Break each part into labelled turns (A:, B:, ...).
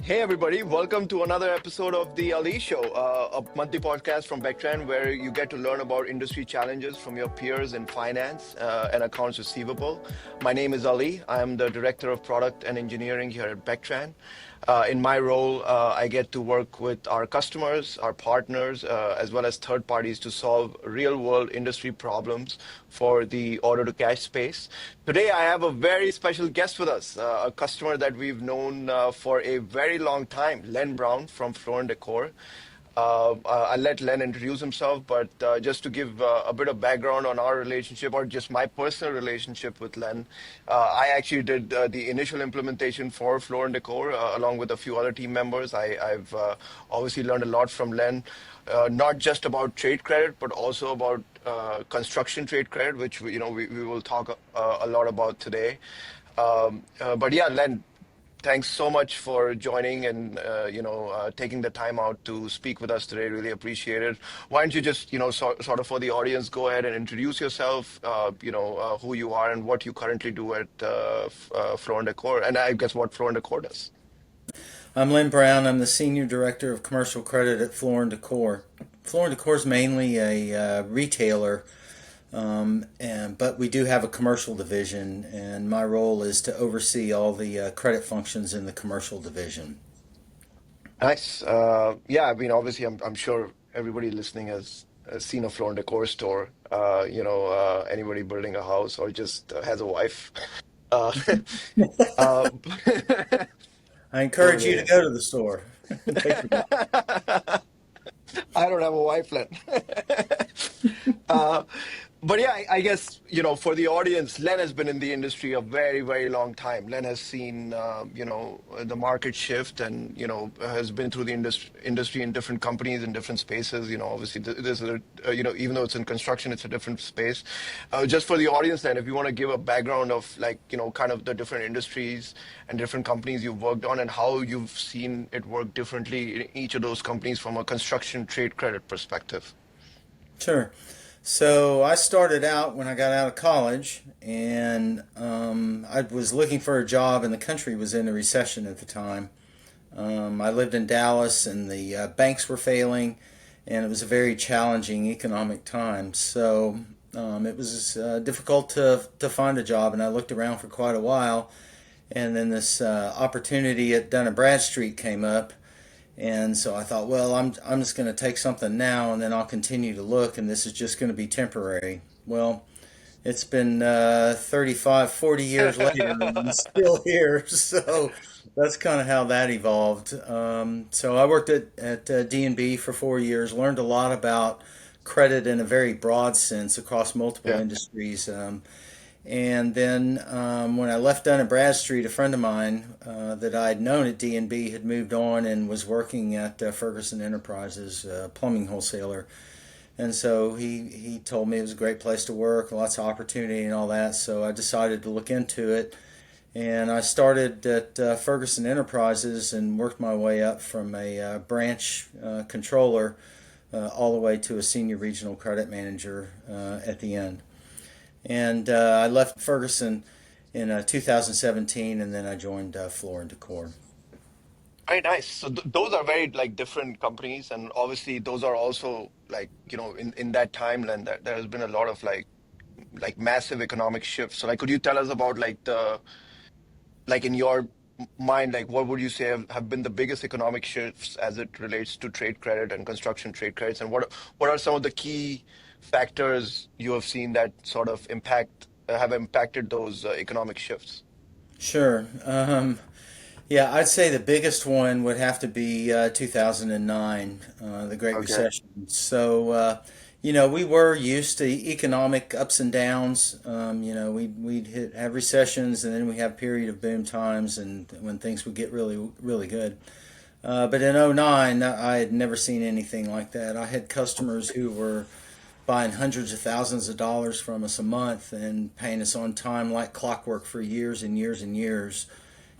A: Hey everybody, welcome to another episode of the Ali Show, a monthly podcast from Bectran where you get to learn about industry challenges from your peers in finance and accounts receivable. My name is Ali. I am the Director of Product and Engineering here at Bectran. In my role, I get to work with our customers, our partners, as well as third parties to solve real world industry problems for the order to cash space. Today, I have a very special guest with us, a customer that we've known for a very long time, Len Brown from Floor Decor. I'll let Len introduce himself, but just to give a bit of background on our relationship or just my personal relationship with Len, I actually did the initial implementation for Floor and Decor along with a few other team members. I've obviously learned a lot from Len, not just about trade credit, but also about construction trade credit, which we will talk a lot about today. But yeah, Len, thanks so much for joining and taking the time out to speak with us today. Really appreciate it. Why don't you just sort of for the audience, go ahead and introduce yourself, who you are and what you currently do at Floor and Decor, and I guess what Floor and Decor does.
B: I'm Len Brown. I'm the Senior Director of Commercial Credit at Floor Decor. Floor Decor is mainly a retailer, but we do have a commercial division, and my role is to oversee all the credit functions in the commercial division.
A: Nice. Yeah, I mean, obviously, I'm sure everybody listening has seen a Floor and Decor store. Anybody building a house or just has a wife. Uh, uh,
B: I
A: so
B: encourage you to
A: they,
B: go to the store and take your
A: I don't have a wife, Len. Uh, but yeah, I guess, for the audience, Len has been in the industry a very, very long time. Len has seen, the market shift and, has been through the industry in different companies in different spaces. Obviously, there's even though it's in construction, it's a different space. Just for the audience, then, if you want to give a background of like, kind of the different industries and different companies you've worked on and how you've seen it work differently in each of those companies from a construction trade credit perspective.
B: Sure. So I started out when I got out of college, and I was looking for a job, and the country was in a recession at the time. I lived in Dallas, and the banks were failing, and it was a very challenging economic time. So it was difficult to find a job, and I looked around for quite a while. And then this opportunity at Dun& Bradstreet came up, and so I thought, well, I'm just going to take something now, and then I'll continue to look, and this is just going to be temporary. Well, it's been 35, 40 years later, and I'm still here. So that's kind of how that evolved. So I worked at D&B for 4 years, learned a lot about credit in a very broad sense across multiple
A: Yeah.
B: industries. And then when I left Dun& Bradstreet, a friend of mine that I'd known at D&B had moved on and was working at Ferguson Enterprises, a plumbing wholesaler. And so he told me it was a great place to work, lots of opportunity and all that. So I decided to look into it. And I started at Ferguson Enterprises and worked my way up from a branch controller all the way to a senior regional credit manager at the end. And I left Ferguson in 2017, and then I joined Floor and Decor.
A: Very nice. So those are very like different companies, and obviously those are also like in that timeline that there has been a lot of like massive economic shifts. So like, could you tell us about like the like in your mind, like what would you say have been the biggest economic shifts as it relates to trade credit and construction trade credits, and what are some of the key factors you have seen that sort of have impacted those economic shifts?
B: Sure. Yeah, I'd say the biggest one would have to be 2009, the Great
A: Okay.
B: Recession. So, we were used to economic ups and downs. We'd have recessions, and then we have period of boom times, and when things would get really, really good. But in '09, I had never seen anything like that. I had customers who were buying hundreds of thousands of dollars from us a month and paying us on time like clockwork for years and years and years.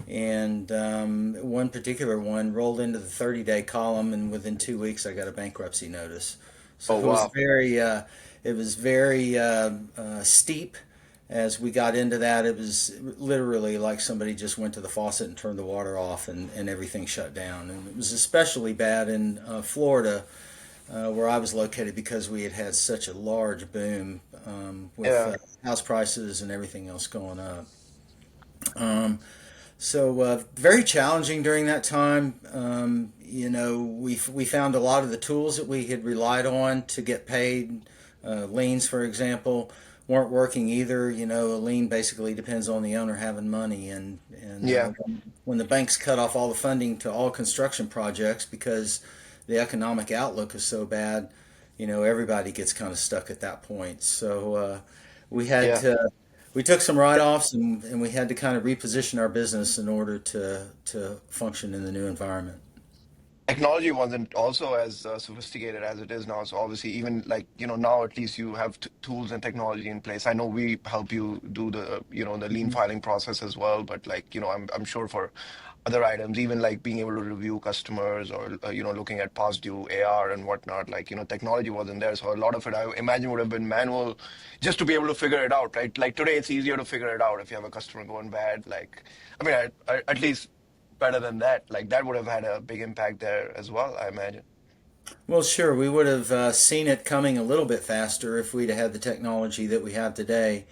B: And one particular one rolled into the 30-day column, and within 2 weeks, I got a bankruptcy notice. So
A: Oh
B: it was
A: wow.
B: very, steep, as we got into that, it was literally like somebody just went to the faucet and turned the water off, and everything shut down. And it was especially bad in Florida, where I was located, because we had had such a large boom with
A: Yeah.
B: house prices and everything else going up. Um, so very challenging during that time. We found a lot of the tools that we had relied on to get paid, liens, for example, weren't working either. A lien basically depends on the owner having money, and
A: Yeah.
B: when the banks cut off all the funding to all construction projects because the economic outlook is so bad, everybody gets kind of stuck at that point. So we had
A: Yeah.
B: to we took some write-offs, and we had to kind of reposition our business in order to function in the new environment.
A: Technology wasn't also as sophisticated as it is now. So obviously, even like, now at least you have t tools and technology in place. I know we help you do the lean
B: Mhm.
A: filing process as well, but like, I'm sure for other items, even like being able to review customers or, looking at past due AR and whatnot, like, technology wasn't there. So a lot of it, I imagine, would have been manual just to be able to figure it out, right? Like today, it's easier to figure it out if you have a customer going bad. Like, I mean, at least better than that. Like that would have had a big impact there as well, I imagine.
B: Well, sure, we would have seen it coming a little bit faster if we'd had the technology that we have today.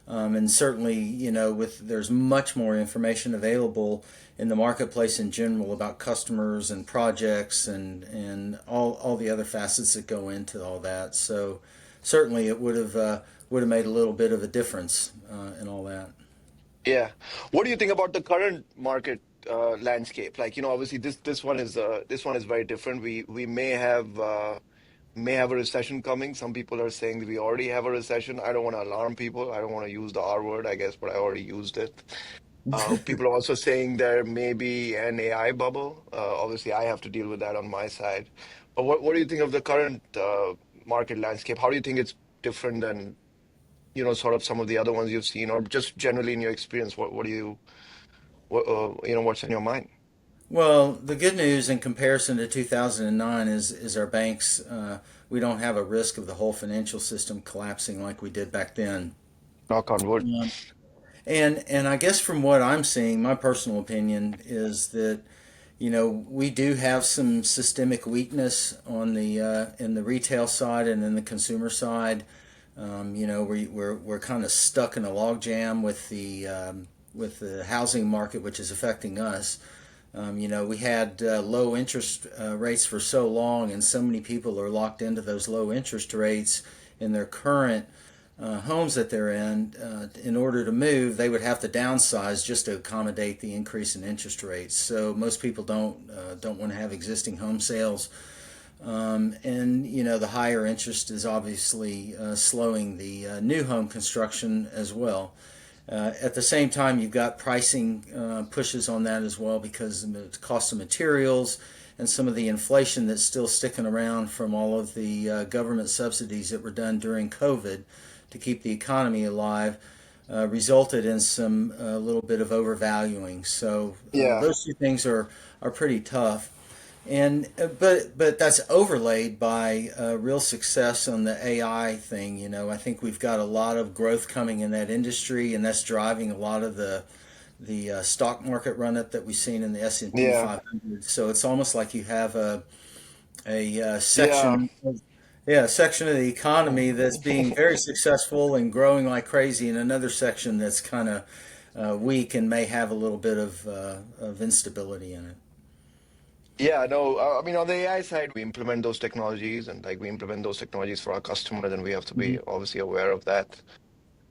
B: And certainly, with there's much more information available in the marketplace in general about customers and projects and all the other facets that go into all that. So certainly, it would have made a little bit of a difference in all that.
A: Yeah. What do you think about the current market landscape? Like, obviously this one is very different. We may have a recession coming. Some people are saying that we already have a recession. I don't want to alarm people. I don't want to use the R word, I guess, but I already used it. People are also saying there may be an AI bubble. Obviously, I have to deal with that on my side. But what do you think of the current market landscape? How do you think it's different than, sort of some of the other ones you've seen, or just generally in your experience? What do you what's in your mind?
B: Well, the good news in comparison to 2009 is our banks. We don't have a risk of the whole financial system collapsing like we did back then.
A: Knock on wood.
B: Um, and I guess from what I'm seeing, my personal opinion is that we do have some systemic weakness on the in the retail side and in the consumer side. We're kind of stuck in a logjam with the housing market, which is affecting us. We had low interest rates for so long, and so many people are locked into those low interest rates in their current homes that they're in. In order to move, they would have to downsize just to accommodate the increase in interest rates. So most people don't want to have existing home sales, and the higher interest is obviously slowing the new home construction as well. At the same time, you've got pricing pushes on that as well because of the cost of materials and some of the inflation that's still sticking around from all of the government subsidies that were done during COVID to keep the economy alive, resulted in some little bit of overvaluing. So
A: Yeah.
B: those two things are pretty tough. And but that's overlaid by real success on the AI thing. I think we've got a lot of growth coming in that industry, and that's driving a lot of the stock market run up that we've seen in the S&P
A: Yeah.
B: 500. So it's almost like you have a
A: Yeah.
B: section, yeah, a section of the economy that's being very successful and growing like crazy, and another section that's kind of weak and may have a little bit of instability in it.
A: Yeah, no, I mean, on the AI side, we implement those technologies and like we implement those technologies for our customers, and we have to be obviously aware of that.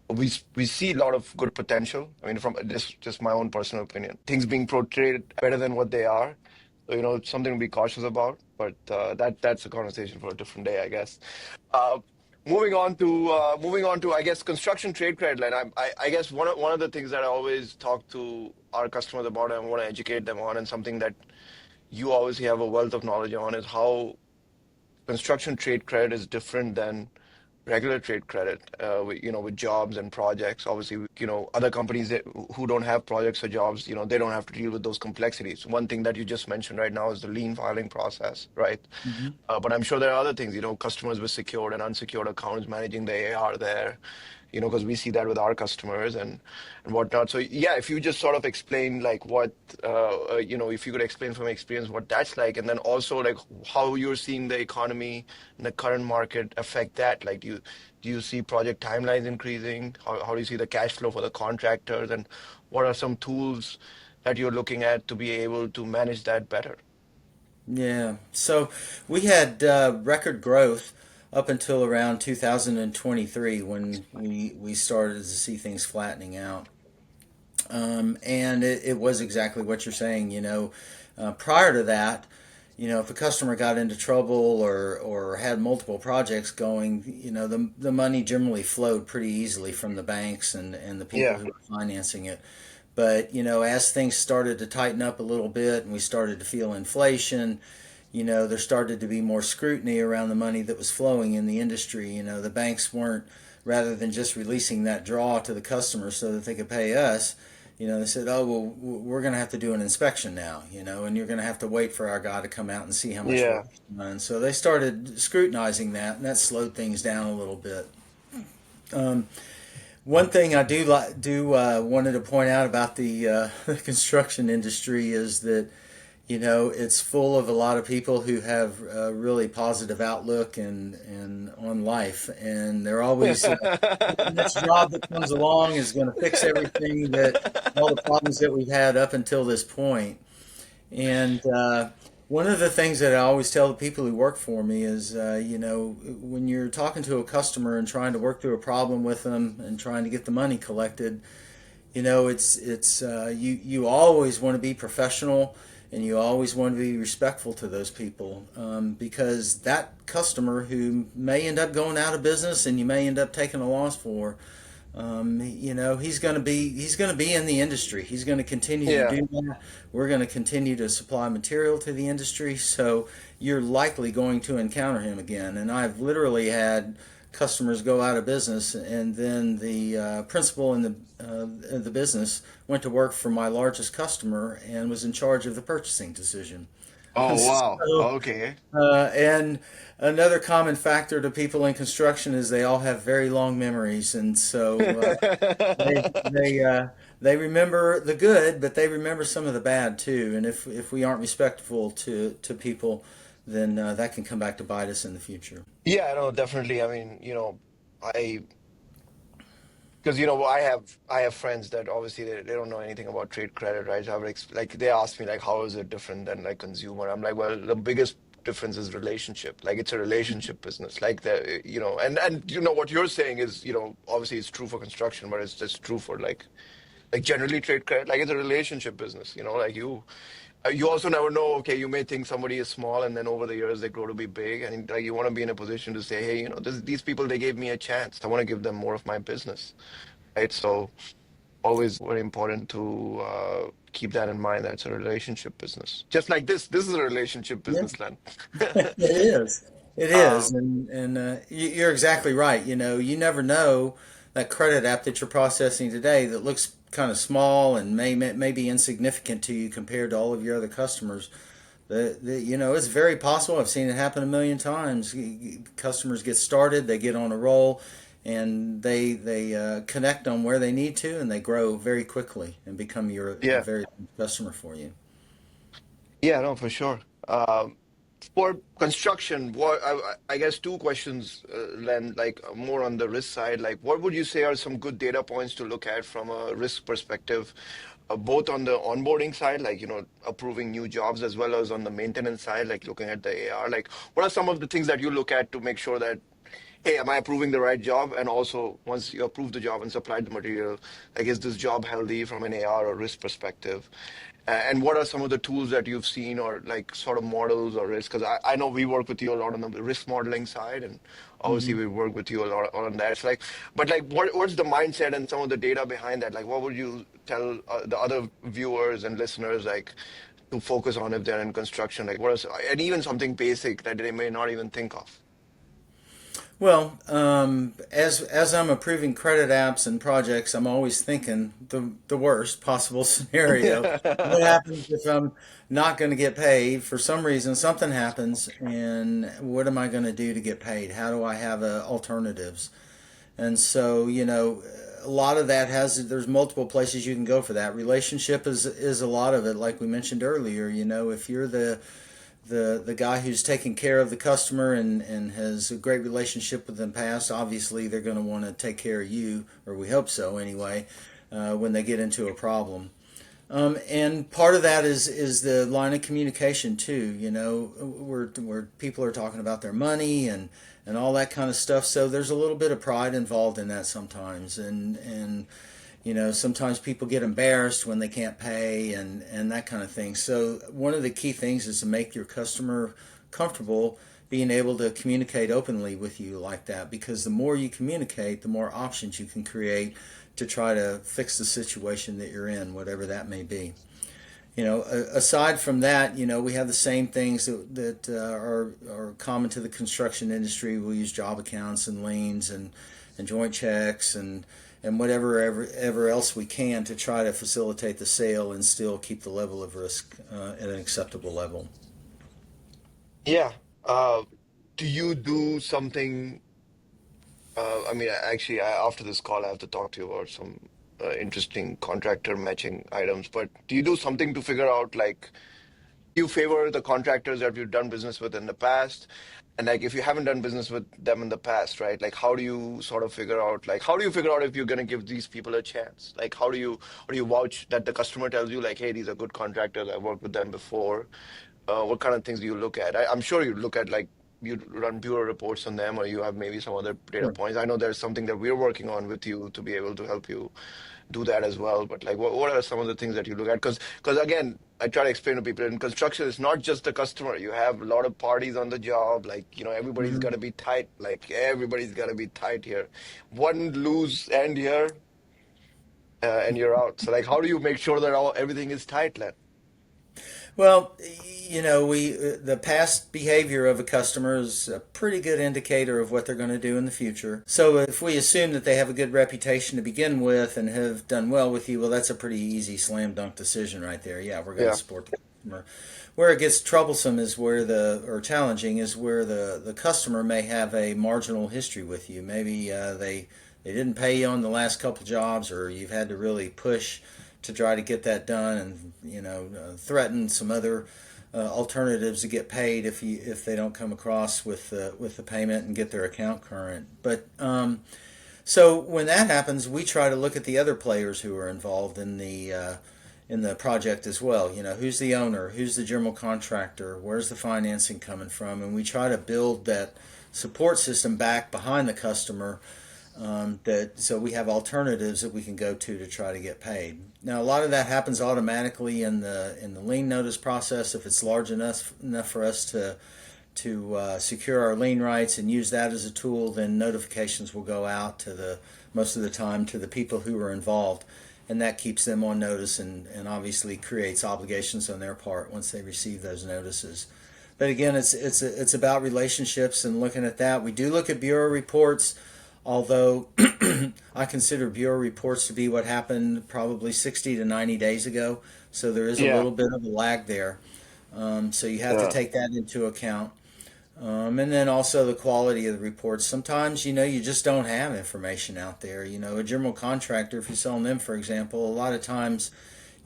A: We see a lot of good potential. I mean, from just my own personal opinion, things being portrayed better than what they are. So, it's something to be cautious about. But that's a conversation for a different day, I guess. Uh, moving on to I guess construction trade credit line. I guess one of the things that I always talk to our customers about and want to educate them on, and something that you obviously have a wealth of knowledge on, is how construction trade credit is different than regular trade credit, with jobs and projects. Obviously, other companies who don't have projects or jobs, they don't have to deal with those complexities. One thing that you just mentioned right now is the lien filing process, right?
B: Mhm.
A: But I'm sure there are other things, customers with secured and unsecured accounts, managing the AR there. because we see that with our customers and whatnot. So yeah, if you just sort of explain like what, if you could explain from experience what that's like, and then also like how you're seeing the economy and the current market affect that. Like, do you see project timelines increasing? How do you see the cash flow for the contractors, and what are some tools that you're looking at to be able to manage that better?
B: Yeah. So we had record growth up until around 2023 when we started to see things flattening out. And it was exactly what you're saying. Prior to that, if a customer got into trouble or had multiple projects going, the money generally flowed pretty easily from the banks and the people
A: Yeah.
B: who were financing it. But, as things started to tighten up a little bit and we started to feel inflation, there started to be more scrutiny around the money that was flowing in the industry. The banks weren't, rather than just releasing that draw to the customer so that they could pay us, they said, oh, well, we're going to have to do an inspection now, and you're going to have to wait for our guy to come out and see how much work
A: Yeah.
B: is done. So they started scrutinizing that, and that slowed things down a little bit. One thing I wanted to point out about the construction industry is that it's full of a lot of people who have a really positive outlook and on life, and they're always the next job that comes along is going to fix everything that all the problems that we've had up until this point. And one of the things that I always tell the people who work for me is, when you're talking to a customer and trying to work through a problem with them and trying to get the money collected, you always want to be professional and you always want to be respectful to those people, because that customer who may end up going out of business and you may end up taking a loss for, he's going to be in the industry. He's going to continue to
A: Yeah.
B: do that. We're going to continue to supply material to the industry, so you're likely going to encounter him again. And I've literally had customers go out of business, and then the principal in the business went to work for my largest customer and was in charge of the purchasing decision.
A: Oh, wow.
B: So,
A: Okay.
B: and another common factor to people in construction is they all have very long memories, and so they they uh, they remember the good, but they remember some of the bad too. And if we aren't respectful to people, then that can come back to bite us in the future.
A: Yeah, no, definitely. I mean, I because I have friends that obviously they don't know anything about trade credit, right? So I would like they ask me like how is it different than like consumer? I'm like, well, the biggest difference is relationship. Like it's a relationship business. Like and what you're saying is, obviously it's true for construction, but it's just true for like generally trade credit. Like it's a relationship business, like you also never know. Okay, you may think somebody is small, and then over the years they grow to be big, and like you want to be in a position to say, hey, these people they gave me a chance. I want to give them more of my business, right? So always very important to keep that in mind. That it's a relationship business. Just like this is a relationship
B: Yeah,
A: business, Len.
B: it is. It is,
A: Um,
B: and you're exactly right. You never know that credit app that you're processing today that looks kind of small and may be insignificant to you compared to all of your other customers. It's very possible. I've seen it happen a million times. Customers get started, they get on a roll, and they connect on where they need to, and they grow very quickly and become a
A: yeah,
B: very good customer for you.
A: yeah, no, for sure. For construction, I guess two questions, Len, like more on the risk side. Like, what would you say are some good data points to look at from a risk perspective, both on the onboarding side, like, approving new jobs, as well as on the maintenance side, like looking at the AR? Like, what are some of the things that you look at to make sure that, hey, am I approving the right job? And also, once you approve the job and supplied the material, like, is this job healthy from an AR or risk perspective? And what are some of the tools that you've seen or like sort of models or risk? Because I know we work with you a lot on the risk modeling side, and obviously
B: Mhm.
A: we work with you a lot on that. It's like, but like, what's the mindset and some of the data behind that? Like, what would you tell the other viewers and listeners like to focus on if they're in construction? Like, and even something basic that they may not even think of.
B: Well, as I'm approving credit apps and projects, I'm always thinking the worst possible scenario. What happens if I'm not going to get paid for some reason? Something happens, and what am I going to do to get paid? How do I have alternatives? And so, a lot of that there's multiple places you can go for that. Relationship is a lot of it, like we mentioned earlier. If you're the guy who's taking care of the customer and has a great relationship with them past, obviously they're going to want to take care of you, or we hope so anyway, when they get into a problem. And part of that is the line of communication too. Where people are talking about their money and all that kind of stuff. So there's a little bit of pride involved in that sometimes, and sometimes people get embarrassed when they can't pay and that kind of thing. So one of the key things is to make your customer comfortable being able to communicate openly with you like that, because the more you communicate, the more options you can create to try to fix the situation that you're in, whatever that may be. Aside from that, we have the same things that are common to the construction industry. We'll use job accounts and liens and joint checks and whatever ever else we can to try to facilitate the sale and still keep the level of risk at an acceptable level.
A: Yeah. Uh, do you do something? I mean, actually, after this call, I have to talk to you about some interesting contractor matching items. But do you do something to figure out, like, you favor the contractors that you've done business with in the past? And like, if you haven't done business with them in the past, right? Like, how do you sort of figure out, like, how do you figure out if you're going to give these people a chance? Like, or do you vouch that the customer tells you, like, hey, these are good contractors. I worked with them before. What kind of things do you look at? I'm sure you look at, like, you run bureau reports on them, or you have maybe some other data
B: Sure.
A: points. I know there's something that we're working on with you to be able to help you do that as well. But like, what are some of the things that you look at? Because again, I try to explain to people in construction, it's not just the customer. You have a lot of parties on the job. Like, everybody's got
B: Mhm.
A: to be tight. Like, everybody's got to be tight here. One loose end here, and you're out. So like, how do you make sure that everything is tight, Len?
B: Well, we the past behavior of a customer is a pretty good indicator of what they're going to do in the future. So if we assume that they have a good reputation to begin with and have done well with you, well, that's a pretty easy slam dunk decision right there. Yeah, we're going to
A: Yeah.
B: support the customer. Where it gets troublesome is or challenging is where the customer may have a marginal history with you. Maybe they didn't pay you on the last couple jobs, or you've had to really push to try to get that done, and threaten some other alternatives to get paid if they don't come across with the payment and get their account current. But so when that happens, we try to look at the other players who are involved in the project as well. Who's the owner, who's the general contractor, where's the financing coming from, and we try to build that support system back behind the customer, that so we have alternatives that we can go to try to get paid. Now, a lot of that happens automatically in the lien notice process. If it's large enough for us to secure our lien rights and use that as a tool, then notifications will go out to the most of the time to the people who are involved, and that keeps them on notice and obviously creates obligations on their part once they receive those notices. But again, it's about relationships and looking at that. We do look at bureau reports, although I consider bureau reports to be what happened probably 60 to 90 days ago. So there is a
A: Yeah.
B: little bit of a lag there. So you have to
A: Yeah.
B: take that into account. And then also the quality of the reports. Sometimes, you just don't have information out there. A general contractor, if you're selling them, for example, a lot of times,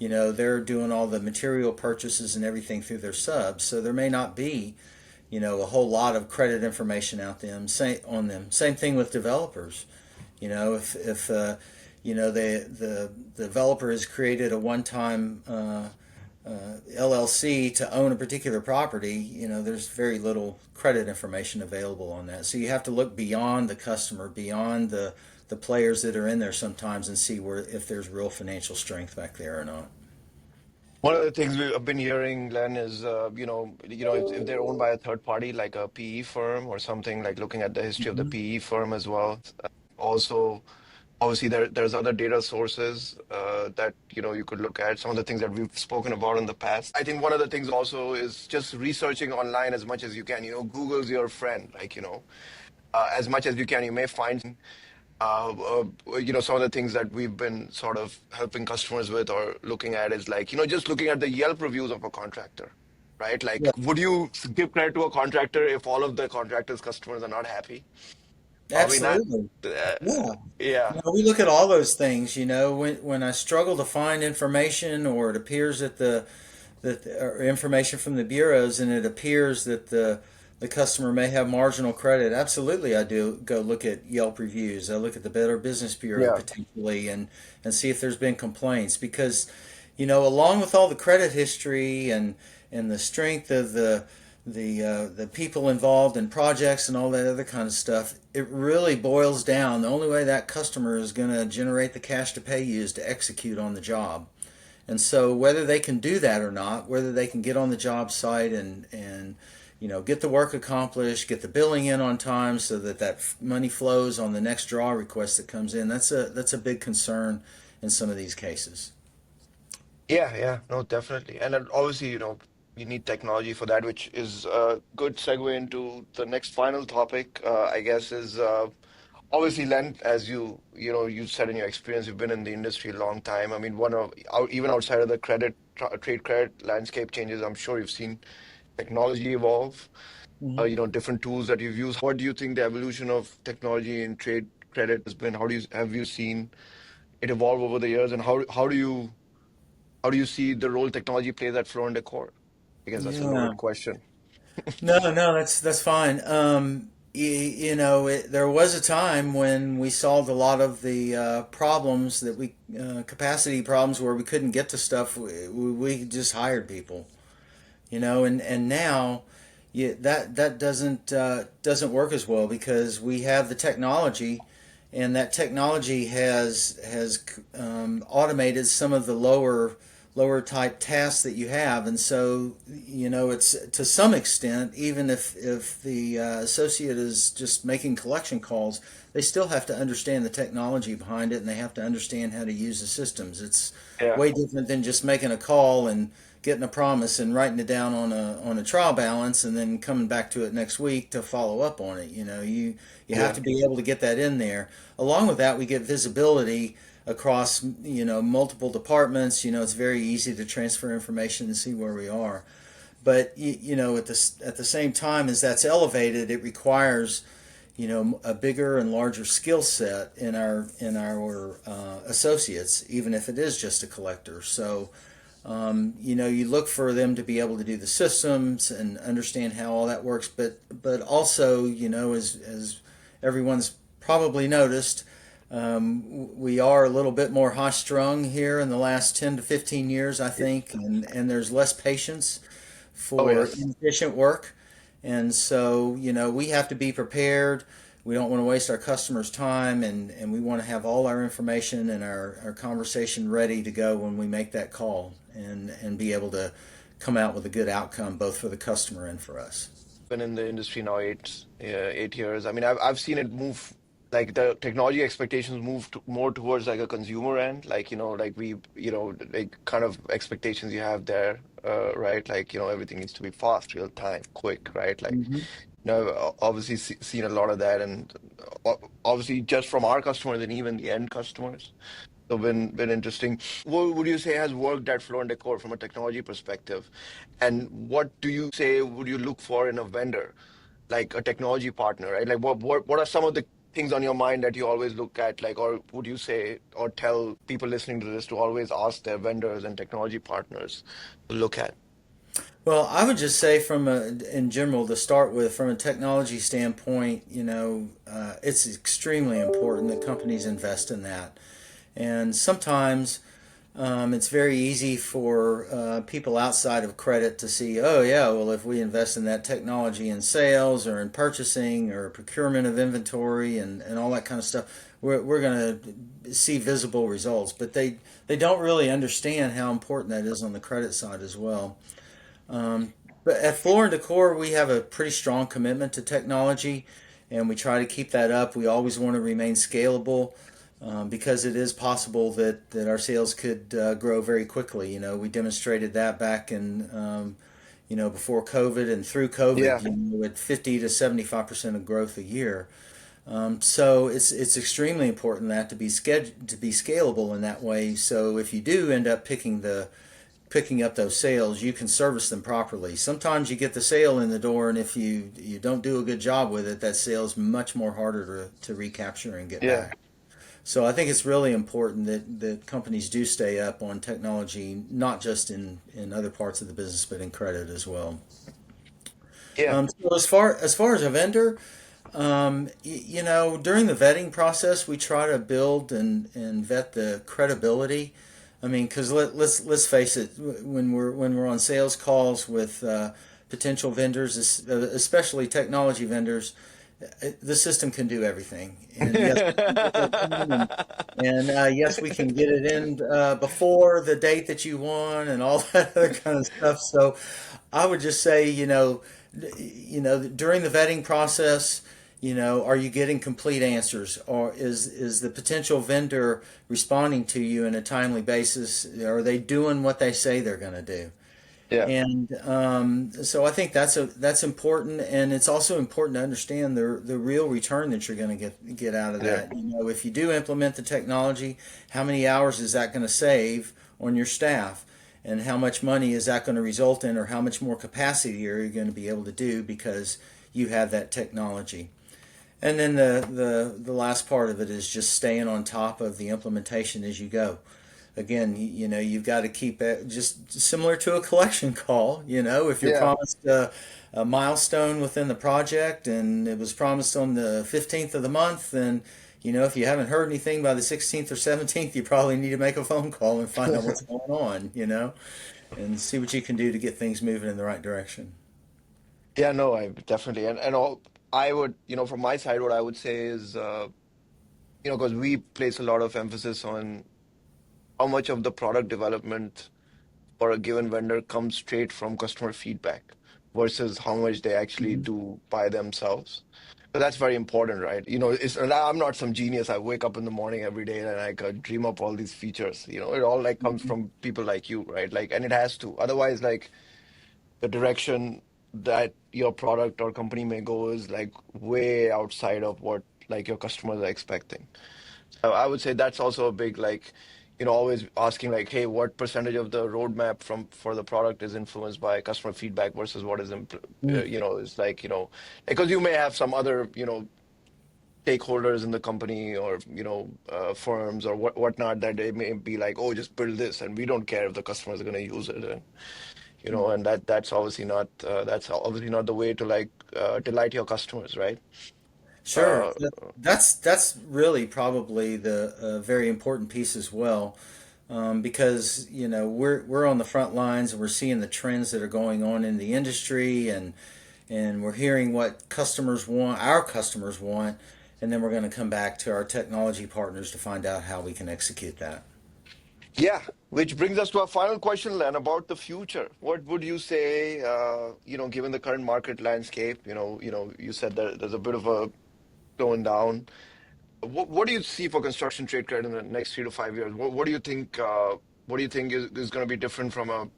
B: they're doing all the material purchases and everything through their subs. So there may not be a whole lot of credit information on them. Same thing with developers. If the developer has created a one-time LLC to own a particular property, there's very little credit information available on that. So you have to look beyond the customer, beyond the players that are in there sometimes, and see where if there's real financial strength back there or not.
A: One of the things we've been hearing, Len, is if they're owned by a third party, like a PE firm or something, like looking at the history of the
B: Mm-hmm.
A: PE firm as well. Also, obviously, there's other data sources that you could look at. Some of the things that we've spoken about in the past. I think one of the things also is just researching online as much as you can. Google's your friend. Like, as much as you can, you may find some of the things that we've been sort of helping customers with or looking at is like, just looking at the Yelp reviews of a contractor, right? Like,
B: Yeah.
A: would you give credit to a contractor if all of the contractor's customers are not happy? Are we not?
B: Absolutely.
A: Uh,
B: Yeah.
A: yeah,
B: We look at all those things, when I struggle to find information or it appears or information from the bureaus and it appears that the customer may have marginal credit. Absolutely, I do go look at Yelp reviews. I look at the Better Business Bureau
A: yeah,
B: potentially and see if there's been complaints because, along with all the credit history and the strength of the people involved in projects and all that other kind of stuff, it really boils down. The only way that customer is going to generate the cash to pay you is to execute on the job. And so whether they can do that or not, whether they can get on the job site and get the work accomplished, get the billing in on time so that money flows on the next draw request that comes in, that's a big concern in some of these cases.
A: yeah, yeah. No, definitely. And then obviously, you need technology for that, which is a good segue into the next final topic, I guess, is obviously, Len, as you said in your experience, you've been in the industry a long time. I mean, even outside of the trade credit landscape changes, I'm sure you've seen technology evolve.
B: Mhm.
A: Different tools that you've used. What do you think the evolution of technology in trade credit has been? How do you have you seen it evolve over the years, and how do you see the role technology plays at Floor Decor? I guess that's a
B: Yeah.
A: loaded question.
B: No, no, that's fine. There was a time when we solved a lot of the problems capacity problems where we couldn't get to stuff. We just hired people, and now that doesn't work as well because we have the technology, and that technology has automated some of the lower type tasks that you have, and so it's to some extent, even if the associate is just making collection calls, they still have to understand the technology behind it, and they have to understand how to use the systems. It's
A: Yeah,
B: way different than just making a call and getting a promise and writing it down on a trial balance and then coming back to it next week to follow up on it. You have
A: yeah,
B: to be able to get that in there. Along with that, we get visibility across multiple departments. It's very easy to transfer information and see where we are. But at the same time as that's elevated, it requires a bigger and larger skill set in our associates, even if it is just a collector. So you look for them to be able to do the systems and understand how all that works, but also, as everyone's probably noticed, we are a little bit more high strung here in the last 10 to 15 years, I think, and there's less patience
A: oh
B: for
A: yes,
B: inefficient work. And so, we have to be prepared. We don't want to waste our customers' time, and we want to have all our information and our conversation ready to go when we make that call and be able to come out with a good outcome both for the customer and for us.
A: been in the industry now 8 years. I mean, I've seen it move, like the technology expectations move more towards like a consumer end, like like like kind of expectations you have there, right? Like everything needs to be fast, real time, quick, right? Like
B: Hmm.
A: obviously seen a lot of that, and obviously just from our customers and even the end customers. So been interesting. What would you say has worked at Floor and Decor from a technology perspective? And what do you say would you look for in a vendor, like a technology partner, right? Like what are some of the things on your mind that you always look at, like, or would you say or tell people listening to this to always ask their vendors and technology partners to look at?
B: Well, I would just say in general, to start with, from a technology standpoint, it's extremely important that companies invest in that. And sometimes it's very easy for people outside of credit to see, oh, yeah, well, if we invest in that technology in sales or in purchasing or procurement of inventory and all that kind of stuff, we're going to see visible results. But they don't really understand how important that is on the credit side as well. But at Floor and Decor, we have a pretty strong commitment to technology, and we try to keep that up. We always want to remain scalable because it is possible that our sales could grow very quickly. We demonstrated that back in before COVID and through COVID.
A: Yeah.
B: At 50 to 75% of growth a year. So it's extremely important that to be scalable in that way. So if you do end up picking picking up those sales, you can service them properly. Sometimes you get the sale in the door, and if you don't do a good job with it, that sale's much more harder to recapture and get
A: Yeah.
B: back. So I think it's really important that companies do stay up on technology, not just in other parts of the business, but in credit as well.
A: Yeah.
B: So as far as a vendor, during the vetting process, we try to build and vet the credibility. I mean, because let's face it, when we're on sales calls with potential vendors, especially technology vendors, the system can do everything, and yes, we can get it in, and yes, we can get it in before the date that you want, and all that other kind of stuff. So, I would just say, during the vetting process, are you getting complete answers, or is the potential vendor responding to you in a timely basis? Are they doing what they say they're going to do?
A: Yeah.
B: And so I think that's important, and it's also important to understand the real return that you're going to get out of
A: Yeah.
B: that. If you do implement the technology, how many hours is that going to save on your staff, and how much money is that going to result in, or how much more capacity are you going to be able to do because you have that technology? And then the last part of it is just staying on top of the implementation as you go. Again, you've got to keep it just similar to a collection call. If you're
A: Yeah.
B: promised a milestone within the project and it was promised on the 15th of the month, then if you haven't heard anything by the 16th or 17th, you probably need to make a phone call and find out what's going on. And see what you can do to get things moving in the right direction.
A: Yeah, no, I definitely, and all I would, from my side, what I would say is, because we place a lot of emphasis on how much of the product development for a given vendor comes straight from customer feedback versus how much they actually
B: Mhm.
A: do by themselves. So that's very important, right? And I'm not some genius. I wake up in the morning every day and I could dream up all these features. It all like comes from people like you, right? Like, and it has to. Otherwise, like the direction that your product or company may go is like way outside of what like your customers are expecting. So I would say that's also a big like, always asking like, hey, what percentage of the roadmap for the product is influenced by customer feedback versus what is,
B: Mm.
A: is like, because you may have some other, stakeholders in the company or, firms or whatnot that they may be like, oh, just build this and we don't care if the customers are going to use it. And, and that's obviously not the way to like delight your customers, right?
B: Sure.
A: Uh,
B: That's really probably the very important piece as well, because we're on the front lines and we're seeing the trends that are going on in the industry, and we're hearing what our customers want, and then we're going to come back to our technology partners to find out how we can execute that.
A: Yeah, which brings us to our final question, Len, about the future. What would you say, given the current market landscape, you said that there's a bit of a slowing down. What do you see for construction trade credit in the next 3 to 5 years? What do you think is going to be different from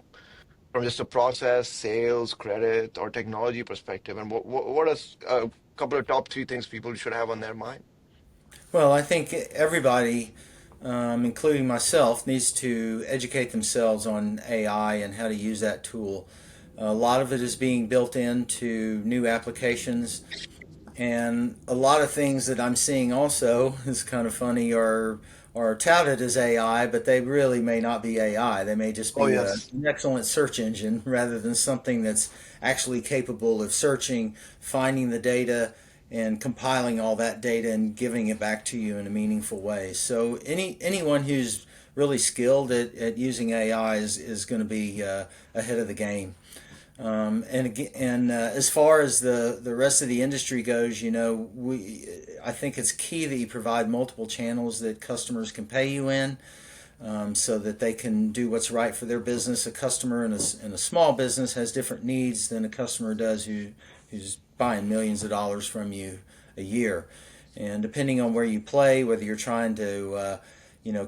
A: just a process, sales, credit, or technology perspective? And what are a couple of top three things people should have on their mind?
B: Well, I think everybody, including myself, needs to educate themselves on AI and how to use that tool. A lot of it is being built into new applications, and a lot of things that I'm seeing also is kind of funny are touted as AI, but they really may not be AI. They may just
A: Oh,
B: be
A: yes.
B: an excellent search engine rather than something that's actually capable of searching, finding the data, and compiling all that data and giving it back to you in a meaningful way. So anyone who's really skilled at using AI is going to be ahead of the game. And as far as the rest of the industry goes, I think it's key that you provide multiple channels that customers can pay you in, so that they can do what's right for their business. A customer in a small business has different needs than a customer does who's buying millions of dollars from you a year. And depending on where you play, whether you're trying to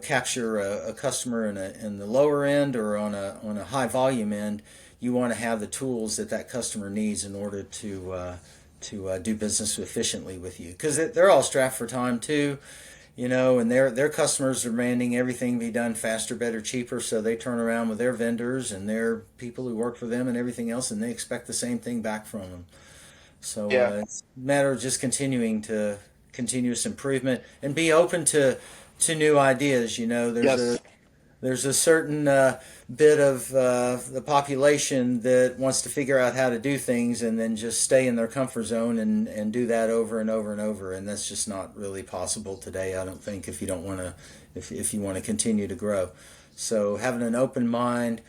B: capture a customer in the lower end or on a high volume end, you want to have the tools that customer needs in order to do business efficiently with you, because they're all strapped for time too. and their customers are demanding everything be done faster, better, cheaper. So they turn around with their vendors and their people who work for them and everything else, and they expect the same thing back from them. So
A: Yeah.
B: it's a matter of just continuing to continuous improvement and be open to new ideas.
A: Yes.
B: There's a certain bit of the population that wants to figure out how to do things and then just stay in their comfort zone and do that over and over and over. And that's just not really possible today, I don't think, if you don't want to, if you want to continue to grow. So having an open mind,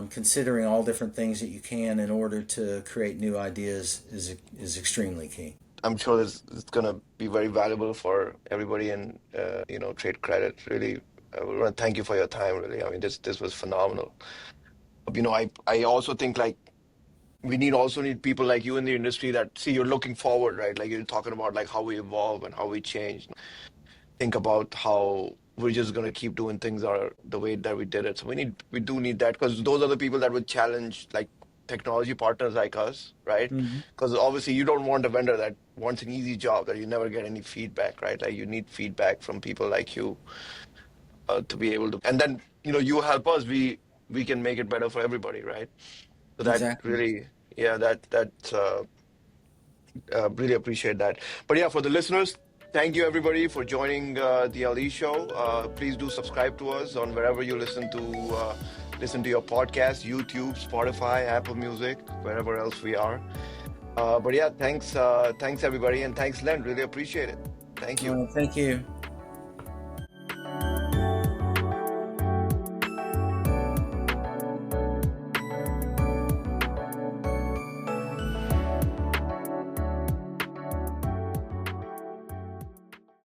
B: considering all different things that you can in order to create new ideas is extremely key.
A: I'm sure this is going to be very valuable for everybody in, trade credit. Really, I want to thank you for your time, really. I mean, this was phenomenal. I also think like we need people like you in the industry that see you're looking forward, right? Like you're talking about like how we evolve and how we change. Think about how we're just gonna keep doing things the way that we did it. So we do need that because those are the people that would challenge like technology partners like us, right?
B: Hmm.
A: Because obviously you don't want a vendor that wants an easy job that you never get any feedback, right? Like you need feedback from people like you to be able to, and then you help us. We can make it better for everybody, right? So that
B: Exactly.
A: really, yeah, that really appreciate that. But yeah, for the listeners, thank you everybody for joining the Ali Show. Please do subscribe to us on wherever you listen to your podcast, YouTube, Spotify, Apple Music, wherever else we are. But yeah, thanks everybody, and thanks Len. Really appreciate it. Thank you.
B: Thank you.